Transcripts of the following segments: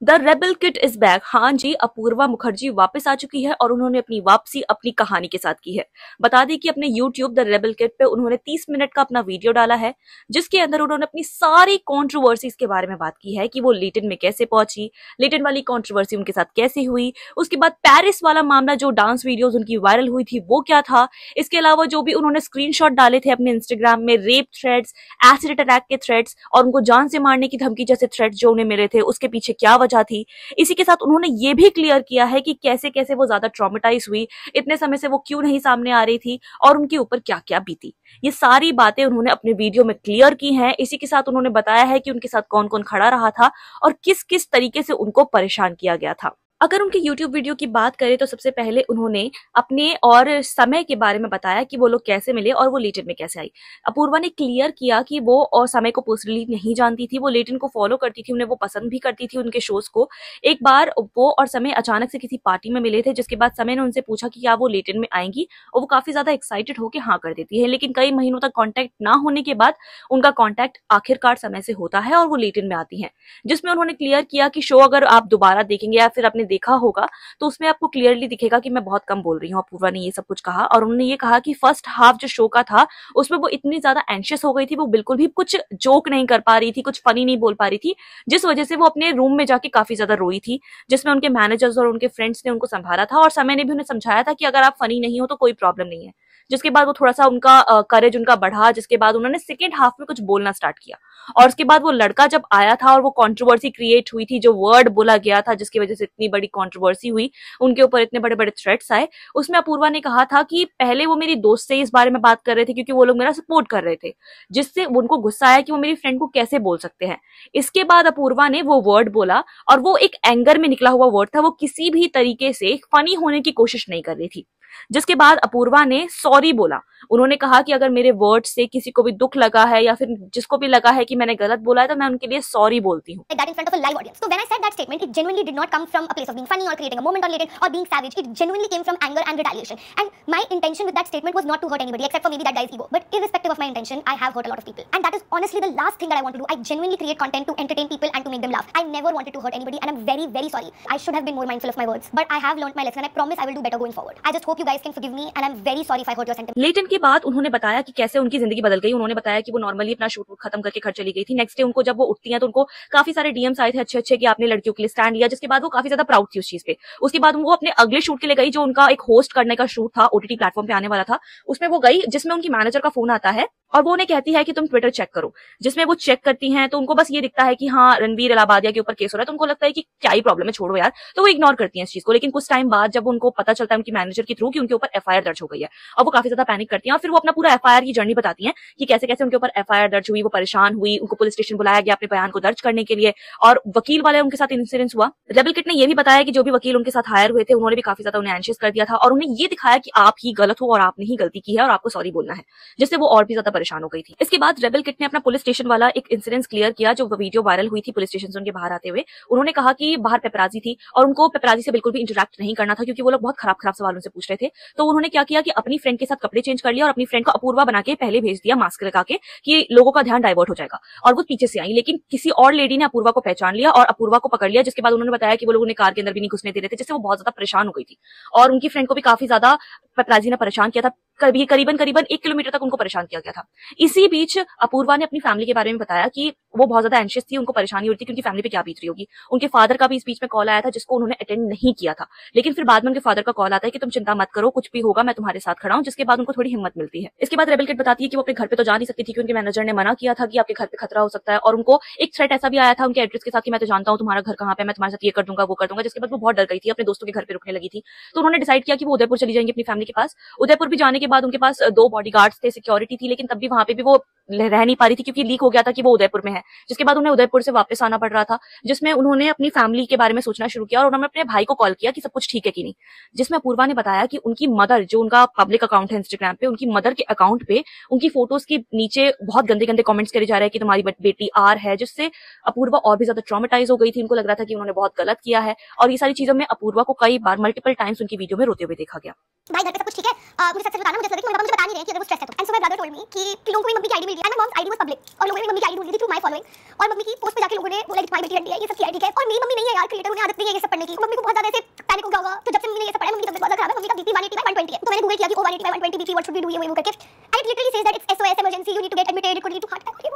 The rebel kid is back. हाँ जी, अपूर्वा मुखर्जी वापस आ चुकी है और उन्होंने अपनी वापसी अपनी कहानी के साथ की है। बता दें कि अपने यूट्यूब द रेबल किड पे उन्होंने 30 मिनट का अपना वीडियो डाला है, जिसके अंदर उन्होंने अपनी सारी कॉन्ट्रोवर्सीज के बारे में बात की है कि वो लेटिन में कैसे पहुंची, लेटिन वाली कॉन्ट्रोवर्सी उनके साथ कैसे हुई, उसके बाद पेरिस वाला मामला जो डांस वीडियोज उनकी वायरल हुई थी वो क्या था, इसके अलावा जो भी उन्होंने स्क्रीनशॉट डाले थे अपने इंस्टाग्राम में, रेप थ्रेड्स, एसिड अटैक के थ्रेड्स और उनको जान से मारने की धमकी जैसे थ्रेड्स जो उन्हें मिले थे, उसके पीछे क्या वजह थी। इसी के साथ उन्होंने ये भी क्लियर किया है कि कैसे कैसे वो ज्यादा ट्रॉमेटाइज हुई, इतने समय से वो क्यों नहीं सामने आ रही थी और उनके ऊपर क्या क्या बीती। ये सारी बातें उन्होंने अपने वीडियो में क्लियर की हैं। इसी के साथ उन्होंने बताया है कि उनके साथ कौन कौन खड़ा रहा था और किस किस तरीके से उनको परेशान किया गया था। अगर उनके YouTube वीडियो की बात करें तो सबसे पहले उन्होंने अपने और समय के बारे में बताया कि वो लोग कैसे मिले और वो लेटिन में कैसे आई। अपूर्वा ने क्लियर किया कि वो और समय को पर्सनली नहीं जानती थी, वो लेटिन को फॉलो करती थी, उन्हें वो पसंद भी करती थी उनके शोज को। एक बार वो और समय अचानक से किसी पार्टी में मिले थे, जिसके बाद समय ने उनसे पूछा कि क्या वो लेटिन में आएंगी और वो काफी ज्यादा एक्साइटेड होकर हाँ कर देती है। लेकिन कई महीनों तक कॉन्टैक्ट ना होने के बाद उनका कॉन्टैक्ट आखिरकार समय से होता है और वो लेटिन में आती है, जिसमें उन्होंने क्लियर किया कि शो अगर आप दोबारा देखेंगे या फिर आपने देखा होगा तो उसमें आपको क्लियरली दिखेगा कि मैं बहुत कम बोल रही हूँ। अपूर्वा ने ये सब कुछ कहा और उन्होंने ये कहा कि फर्स्ट हाफ जो शो का था उसमें वो इतनी ज्यादा एंशियस हो गई थी, वो बिल्कुल भी कुछ जोक नहीं कर पा रही थी, कुछ फनी नहीं बोल पा रही थी, जिस वजह से वो अपने रूम में जाके काफी ज्यादा रोई थी, जिसमें उनके मैनेजर्स और उनके फ्रेंड्स ने उनको संभाला था और समय ने भी उन्हें समझाया था कि अगर आप फनी नहीं हो तो कोई प्रॉब्लम नहीं है। जिसके बाद वो थोड़ा सा उनका करेज उनका बढ़ा, जिसके बाद उन्होंने सेकेंड हाफ में कुछ बोलना स्टार्ट किया और उसके बाद वो लड़का जब आया था और वो कंट्रोवर्सी क्रिएट हुई थी, जो वर्ड बोला गया था जिसकी वजह से इतनी बड़ी कंट्रोवर्सी हुई, उनके ऊपर इतने बड़े बड़े थ्रेट्स आए, उसमें अपूर्वा ने कहा था कि पहले वो मेरी दोस्त से इस बारे में बात कर रहे थे क्योंकि वो लोग मेरा सपोर्ट कर रहे थे, जिससे उनको गुस्सा आया कि वो मेरी फ्रेंड को कैसे बोल सकते हैं। इसके बाद अपूर्वा ने वो वर्ड बोला और वो एक एंगर में निकला हुआ वर्ड था, वो किसी भी तरीके से फनी होने की कोशिश नहीं कर रही थी। जिसके बाद अपूर्वा ने सॉरी बोला। उन्होंने कहा कि अगर मेरे वर्ड से किसी को भी दुख लगा है या फिर जिसको भी लगा है कि मैंने गलत बोला है तो मैं उनके लिए सॉरी बोलती हूँ। That in front of a live audience. So when I said that statement, it genuinely did not come from a place of being funny or creating a moment or related or being savage. It genuinely came from anger and retaliation. And my intention with that statement was not to hurt anybody except for maybe that guy's ego. But irrespective of my intention, I have hurt a lot of people. And that is honestly the last thing that I want to do. I genuinely create content to entertain people and to make them laugh. I never wanted to hurt anybody and I'm very, very sorry. I should have been more mindful of my words. But I have learned my lesson and I promise I will do better going forward. I just hope you guys can forgive me and I'm very sorry if I hurt your sentiment. Latin के बाद उन्होंने बताया कि कैसे उनकी जिंदगी बदल गई। उन्होंने बताया कि वो नॉर्मली अपना शूट खत्म करके घर चली गई थी। नेक्स्ट डे उनको जब वो उठती हैं तो उनको काफी सारे डीएम्स आए थे अच्छे अच्छे कि आपने लड़कियों के लिए स्टैंड लिया, जिसके बाद वो काफी ज्यादा प्राउड थी उस चीज पे। उसके बाद वो अपने अगले शूट के लिए गई, जो उनका एक होस्ट करने का शूट था, ओटीटी प्लेटफॉर्म पे आने वाला था, उसमें वो गई, जिसमें उनकी मैनेजर का फोन आता है और वो उन्हें कहती है कि तुम ट्विटर चेक करो। जिसमें वो चेक करती हैं तो उनको बस ये दिखता है कि हाँ रणवीर इलाहाबादिया के ऊपर केस हो रहा है, तो उनको लगता है कि क्या ही प्रॉब्लम है, छोड़ो यार, तो वो इग्नोर करती हैं इस चीज को। लेकिन कुछ टाइम बाद जब उनको पता चलता है उनकी मैनेजर के थ्रू कि उनके ऊपर एफआईआर दर्ज हो गई है और वो काफी ज्यादा पैनिक करती हैं और फिर वो अपना पूरा एफआईआर की जर्नी बताती हैं कि कैसे कैसे उनके ऊपर एफआईआर दर्ज हुई, वो परेशान हुई, उनको पुलिस स्टेशन बुलाया गया अपने बयान को दर्ज करने के लिए और वकील वाले उनके साथ इंसिडेंस हुआ। रेबल किड ने यह भी बताया कि जो भी वकील उनके साथ हायर हुए थे उन्होंने भी काफी ज्यादा उन्हें एंशियस कर दिया था और उन्हें ये दिखाया कि आप ही गलत हो और आपने ही गलती की है और आपको सॉरी बोलना है, जिससे वो और भी ज्यादा परेशान हो गई थी। इसके बाद रेबल किड ने अपना पुलिस स्टेशन वाला एक इंसिडेंस क्लियर किया, जो वीडियो वायरल हुई थी पुलिस स्टेशन से उनके बाहर आते हुए। उन्होंने कहा कि बाहर पेपराजी थी और उनको पेपराजी से बिल्कुल भी इंटरेक्ट नहीं करना था क्योंकि वो लोग बहुत खराब खराब सवाल उनसे पूछ रहे थे। तो उन्होंने क्या किया कि अपनी फ्रेंड के साथ कपड़े चेंज कर लिया और अपनी फ्रेंड को अपूर्वा बना के पहले भेज दिया मास्क लगा के कि लोगों का ध्यान डाइवर्ट हो जाएगा, और वो पीछे से आई। लेकिन किसी और लेडी ने अपूर्वा को पहचान लिया और अपूर्वा को पकड़ लिया, जिसके बाद उन्होंने बताया कि वो लोग उन्हें कार के अंदर भी नहीं घुसने दे रहे थे, जिससे वो बहुत ज्यादा परेशान हो गई थी और उनकी फ्रेंड को भी काफी ज्यादा पेपराजी ने परेशान किया था। करीबन 1 किलोमीटर तक उनको परेशान किया गया था। इसी बीच अपूर्वा ने अपनी फैमिली के बारे में बताया कि वो बहुत ज्यादा एंशियस थी, उनको परेशानी हो रही थी कि उनकी फैमिली पे क्या बीत रही होगी। उनके फादर का भी इस बीच में कॉल आया था जिसको उन्होंने अटेंड नहीं किया था, लेकिन फिर बाद में उनके फादर का कॉल आता है कि तुम चिंता मत करो, कुछ भी होगा मैं तुम्हारे साथ खड़ा हूं, जिसके बाद उनको थोड़ी हिम्मत मिलती है। इसके बाद रेबल किड बताती है कि वो अपने घर पे तो जा नहीं सकती थी, उनके मैनेजर ने मना किया था कि आपके घर पे खतरा हो सकता है और उनको एक थ्रेट ऐसा भी आया था उनके एड्रेस के साथ कि मैं तो जानता हूँ तुम्हारा घर कहाँ पे, मैं तुम्हारे साथ ये कर दूंगा वो कर दूंगा। जिसके बाद वो बहुत डर गई थी, अपने दोस्तों के घर पे रुकने लगी थी। तो उन्होंने डिसाइड किया कि वो उदयपुर चली जाएंगी अपनी फैमिली के पास। उदयपुर भी जाने के बाद उनके पास 2 बॉडीगार्ड्स थे, सिक्योरिटी थी, लेकिन तब भी वहां पे भी वो रह नहीं पा रही थी क्योंकि लीक हो गया था कि वो उदयपुर में है। जिसके बाद उन्हें उदयपुर से वापस आना पड़ रहा था, जिसमें उन्होंने अपनी फैमिली के बारे में सोचना शुरू किया और उन्होंने अपने भाई को कॉल किया कि सब कुछ ठीक है कि नहीं। जिसमें अपूर्वा ने बताया कि उनकी मदर, जो उनका पब्लिक अकाउंट है इंस्टाग्राम पे, उनकी मदर के अकाउंट पे उनकी फोटोज के नीचे बहुत गंदे गंदे कमेंट्स करे जा रहे हैं कि तुम्हारी बेटी आर है, जिससे अपूर्वा और भी ज्यादा ट्रॉमेटाइज हो गई थी। उनको लग रहा था कि उन्होंने बहुत गलत किया है और ये सारी चीजों में अपूर्वा को कई बार मल्टीपल टाइम्स उनकी वीडियो में रोते हुए देखा गया। भाई घर पे सब कुछ ठीक है, मुझे सच बताना, मुझे लगा कि मुझे बता नहीं रहे कि अगर वो स्ट्रेस है तो। And so my brother told me कि लोगों को भी मम्मी की आईडी में immediately and my mom's ID was public और लोगों ने मम्मी की आईडी ढूंढ ली थी थ्रू माय फॉलोइंग और मम्मी की पोस्ट पे जाके लोगों ने बोला कि तुम्हारी बेटी रंडी है ये सब की आईडी है और मेरी मम्मी नहीं है यार क्रिएटर उन्हें आदत नहीं है ये सब पढ़ने की मम्मी को बहुत ज्यादा ऐसे पैनिक हो गया होगा तो जब से मम्मी ने ये सब पढ़ा मम्मी की तबीयत बहुत खराब है मम्मी का बीपी 180/120 है तो मैंने गूगल किया कि oh 180/120 BP what should we do ये वो करके and it literally says that it's SOS emergency you need to get admitted it could lead to heart attack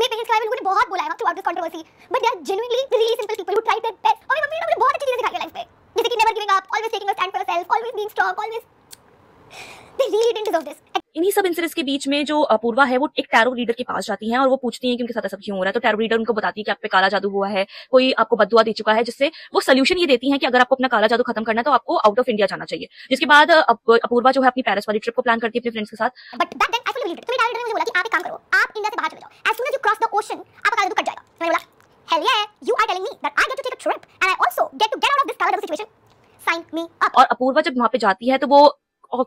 मेरे पेरेंट्स के बारे में लोगों ने बहुत बोला है throughout this controversy but they are genuinely really simple people who tried their best और मेरी मम्मी ने मुझे बहुत अच्छी चीजें सिखाई है लाइफ में जैसे कि never giving up always taking a stand for yourself always being strong always they really didn't deserve this. इन्हीं सब इंसिडेंट्स के बीच में जो अपूर्वा है वो एक टैरो रीडर के पास जाती हैं और वो पूछती हैं कि उनके साथ ऐसा क्यों हो रहा है। तो टैरो रीडर उनको बताती है कि आप पे काला जादू हुआ है, कोई आपको बद्दुआ दे चुका है, जिससे वो सोल्यूशन ये देती हैं कि अगर आपको अपना काला जादू खत्म करना है तो आपको आउट ऑफ इंडिया जाना चाहिए। जिसके बाद अपूर्वा जो है अपनी पेरिस वाली ट्रिप को प्लान करती है अपने फ्रेंड्स के साथ। But back then I fully believed it. तो टैरो रीडर ने मुझे बोला कि आप एक काम करो, आप इंडिया से बाहर चले जाओ, as soon as you cross the ocean आपका काला जादू कट जाएगा। मैंने बोला hell yeah, you are telling me that I get to take a trip and I also get out of this काला जादू situation. Sign me up. और अपूर्वा जब वहां पे जाती है तो वो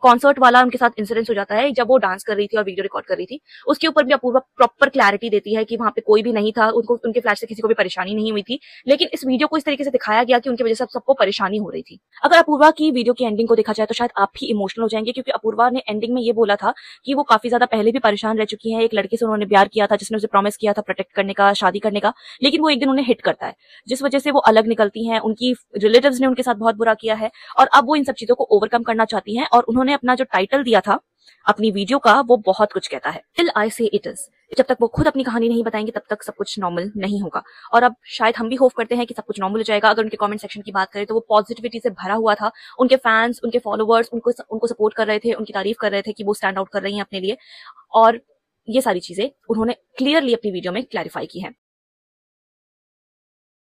कॉन्सर्ट वाला उनके साथ इंसिडेंस हो जाता है जब वो डांस कर रही थी और वीडियो रिकॉर्ड कर रही थी। उसके ऊपर भी अपूर्वा प्रॉपर क्लैरिटी देती है कि वहां पे कोई भी नहीं था, उनको उनके फ्लैश से किसी को भी परेशानी नहीं हुई थी, लेकिन इस वीडियो को इस तरीके से दिखाया गया कि उनकी वजह से सबको परेशानी हो रही थी। अगर अपूर्वा की वीडियो की एंडिंग को देखा जाए तो शायद आप भी इमोशनल हो जाएंगे, क्योंकि अपूर्वा ने एंडिंग में ये बोला था कि वो काफी ज्यादा पहले भी परेशान रह चुकी है। एक लड़के से उन्होंने प्यार किया था जिसने उसे प्रॉमिस किया था प्रोटेक्ट करने का, शादी करने का, लेकिन वो एक दिन उन्हें हिट करता है जिस वजह से वो अलग निकलती हैं। उनकी रिलेटिव्स ने उनके साथ बहुत बुरा किया है और अब वो इन सब चीजों को ओवरकम करना चाहती हैं और उन्होंने अपना जो टाइटल दिया था अपनी वीडियो का वो बहुत कुछ कहता है, टिल आई से इट इज। जब तक वो खुद अपनी कहानी नहीं बताएंगे तब तक सब कुछ नॉर्मल नहीं होगा। और अब शायद हम भी होप करते हैं कि सब कुछ नॉर्मल हो जाएगा। अगर उनके कमेंट सेक्शन की बात करें तो वो पॉजिटिविटी से भरा हुआ था। उनके फैंस, उनके फॉलोअर्स उनको सपोर्ट कर रहे थे, उनकी तारीफ कर रहे थे कि वो स्टैंड आउट कर रही हैं अपने लिए, और ये सारी चीजें उन्होंने क्लियरली अपनी वीडियो में क्लैरिफाई की हैं।